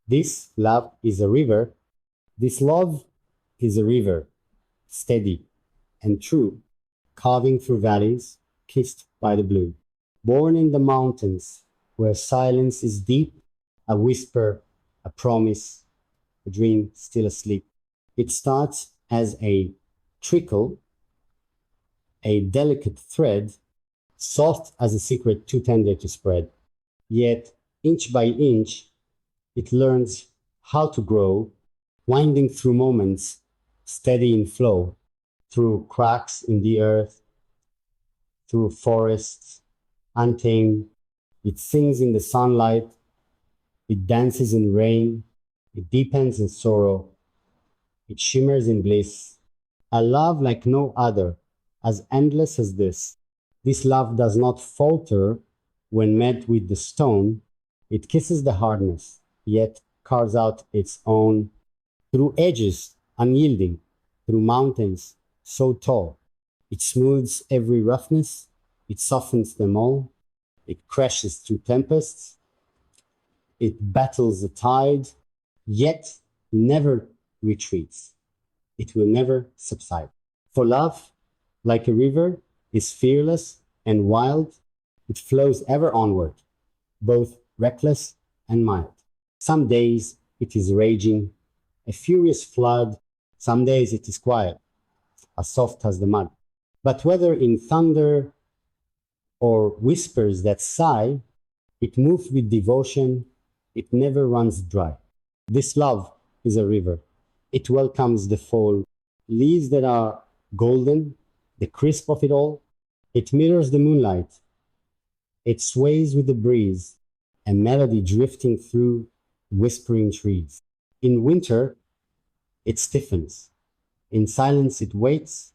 This love is a river. This love is a river, steady and true, carving through valleys, kissed by the blue. Born in the mountains, where silence is deep, a whisper, a promise, a dream still asleep. It starts as a trickle, a delicate thread, soft as a secret too tender to spread. Yet, inch by inch, it learns how to grow, winding through moments, steady in flow, through cracks in the earth, through forests, untamed. It sings in the sunlight, it dances in rain, it deepens in sorrow, it shimmers in bliss. A love like no other, as endless as this. This love does not falter when met with the stone. It kisses the hardness, yet carves out its own through edges unyielding, through mountains so tall. It smooths every roughness, it softens them all, it crashes through tempests, it battles the tide, yet never retreats. It will never subside. For love, like a river, is fearless and wild. It flows ever onward, both reckless and mild. Some days it is raging, a furious flood. Some days it is quiet, as soft as the mud. But whether in thunder or whispers that sigh, it moves with devotion, it never runs dry. This love is a river. It welcomes the fall, leaves that are golden, the crisp of it all. It mirrors the moonlight. It sways with the breeze, a melody drifting through whispering trees. In winter, it stiffens. In silence, it waits,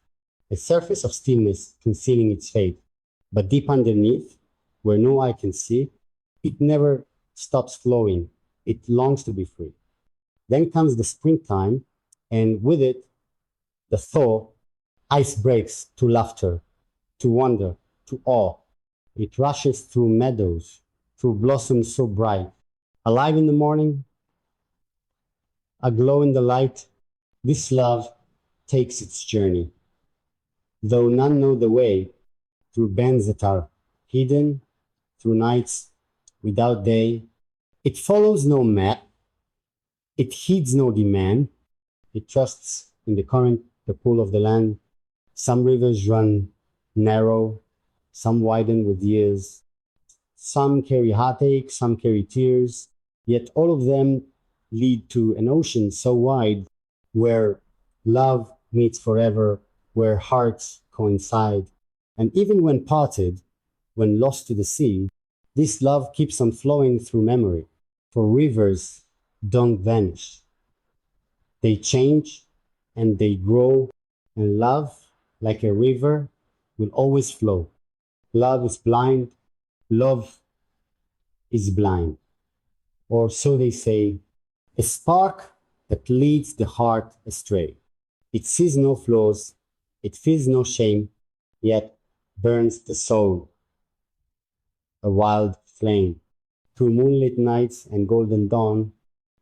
a surface of stillness concealing its fate. But deep underneath, where no eye can see, it never stops flowing. It longs to be free. Then comes the springtime, and with it, the thaw. Ice breaks to laughter, to wonder, to awe. It rushes through meadows, through blossoms so bright. Alive in the morning, aglow in the light, this love takes its journey. Though none know the way, through bends that are hidden, through nights without day, it follows no map, it heeds no demand, it trusts in the current, the pool of the land. Some rivers run narrow, some widen with years. Some carry heartache, some carry tears, yet all of them lead to an ocean so wide where love meets forever, where hearts coincide. And even when parted, when lost to the sea, this love keeps on flowing through memory. For rivers don't vanish. They change and they grow, and love, like a river, will always flow. Love is blind, love is blind. Or so they say, a spark that leads the heart astray. It sees no flaws, it feels no shame, yet burns the soul. A wild flame. Through moonlit nights and golden dawn,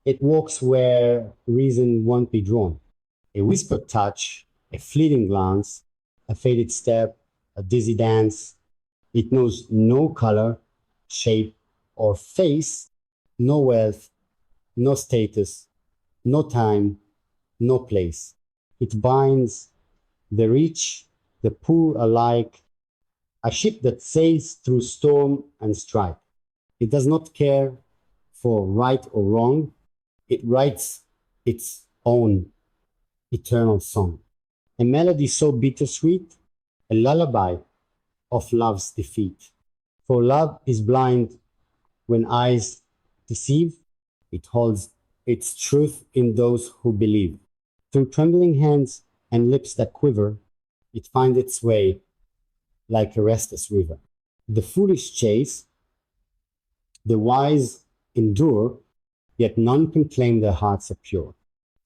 it walks where reason won't be drawn. A whispered touch, a fleeting glance, a faded step, a dizzy dance. It knows no color, shape, or face, no wealth, no status, no time, no place. It binds the rich, the poor alike, a ship that sails through storm and strife. It does not care for right or wrong. It writes its own eternal song. A melody so bittersweet, a lullaby of love's defeat. For love is blind when eyes deceive. It holds its truth in those who believe. Through trembling hands and lips that quiver, it finds its way like a restless river. The foolish chase, the wise endure, yet none can claim their hearts are pure.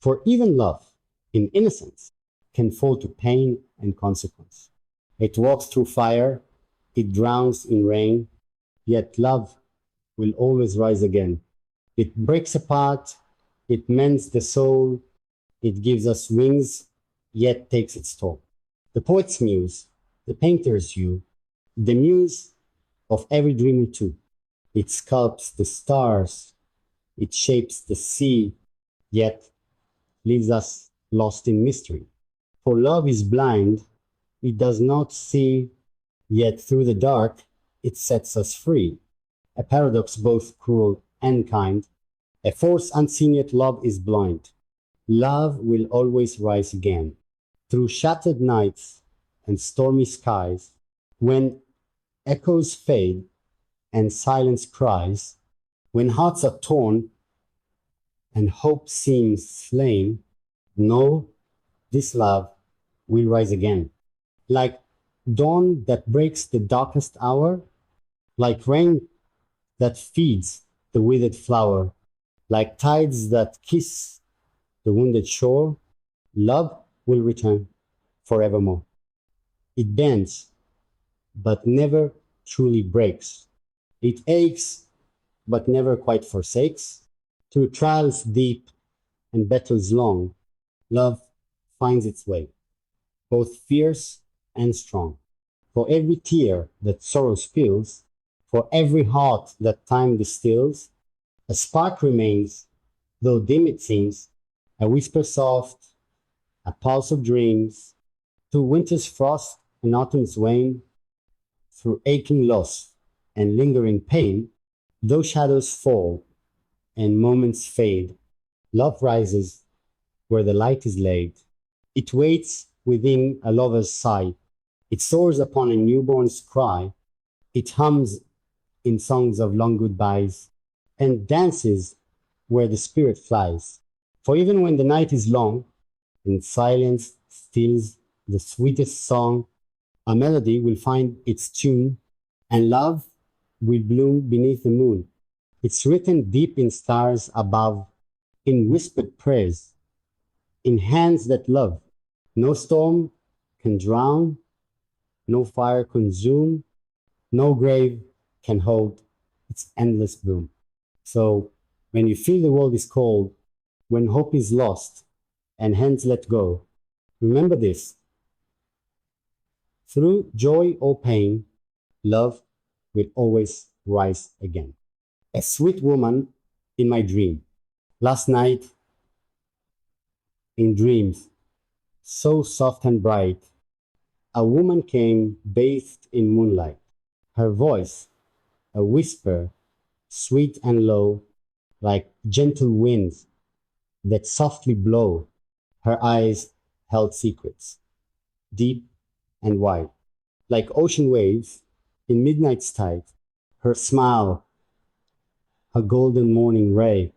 For even love, in innocence, can fall to pain and consequence. It walks through fire, it drowns in rain, yet love will always rise again. It breaks apart, it mends the soul, it gives us wings, yet takes its toll. The poet's muse, the painter's you, the muse of every dreamer too. It sculpts the stars, it shapes the sea, yet leaves us lost in mystery. For love is blind, it does not see, yet through the dark it sets us free. A paradox both cruel and kind, a force unseen yet love is blind. Love will always rise again. Through shattered nights and stormy skies, when echoes fade and silence cries, when hearts are torn and hope seems slain, know this love will rise again. Like dawn that breaks the darkest hour, like rain that feeds the withered flower, like tides that kiss the wounded shore, love will return forevermore. It bends, but never truly breaks. It aches, but never quite forsakes. Through trials deep and battles long, love finds its way, both fierce and strong. For every tear that sorrow spills, for every heart that time distills, a spark remains, though dim it seems, a whisper soft, a pulse of dreams. Through winter's frost and autumn's wane, through aching loss and lingering pain, though shadows fall and moments fade, love rises where the light is laid. It waits within a lover's sigh. It soars upon a newborn's cry. It hums in songs of long goodbyes and dances where the spirit flies. For even when the night is long and silence steals the sweetest song, a melody will find its tune and love will bloom beneath the moon. It's written deep in stars above, in whispered prayers, in hands that love. No storm can drown, no fire consume, no grave can hold its endless bloom. So when you feel the world is cold, when hope is lost and hands let go, remember this. Through joy or pain, love will always rise again. A sweet woman in my dream. Last night, in dreams, so soft and bright, a woman came bathed in moonlight. Her voice, a whisper, sweet and low, like gentle winds that softly blow. Her eyes held secrets, deep and wide, like ocean waves in midnight's tide. Her smile, a golden morning ray,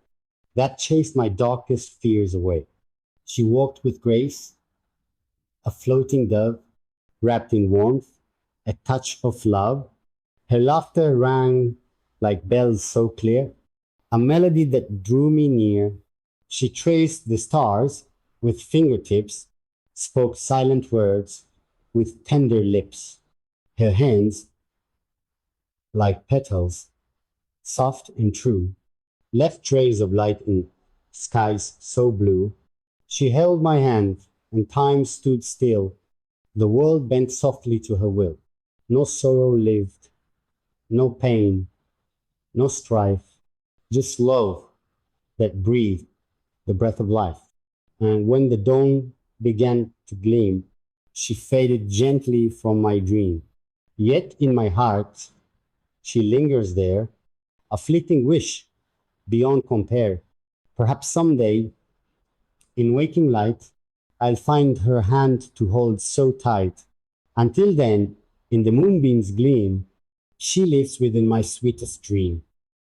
that chased my darkest fears away. She walked with grace, a floating dove, wrapped in warmth, a touch of love. Her laughter rang like bells so clear, a melody that drew me near. She traced the stars with fingertips, spoke silent words with tender lips. Her hands, like petals, soft and true, left trails of light in skies so blue. She held my hand, and time stood still. The world bent softly to her will. No sorrow lived, no pain, no strife, just love that breathed the breath of life. And when the dawn began to gleam, she faded gently from my dream. Yet in my heart, she lingers there, a fleeting wish beyond compare. Perhaps someday, in waking light, I'll find her hand to hold so tight. Until then, in the moonbeam's gleam, she lives within my sweetest dream.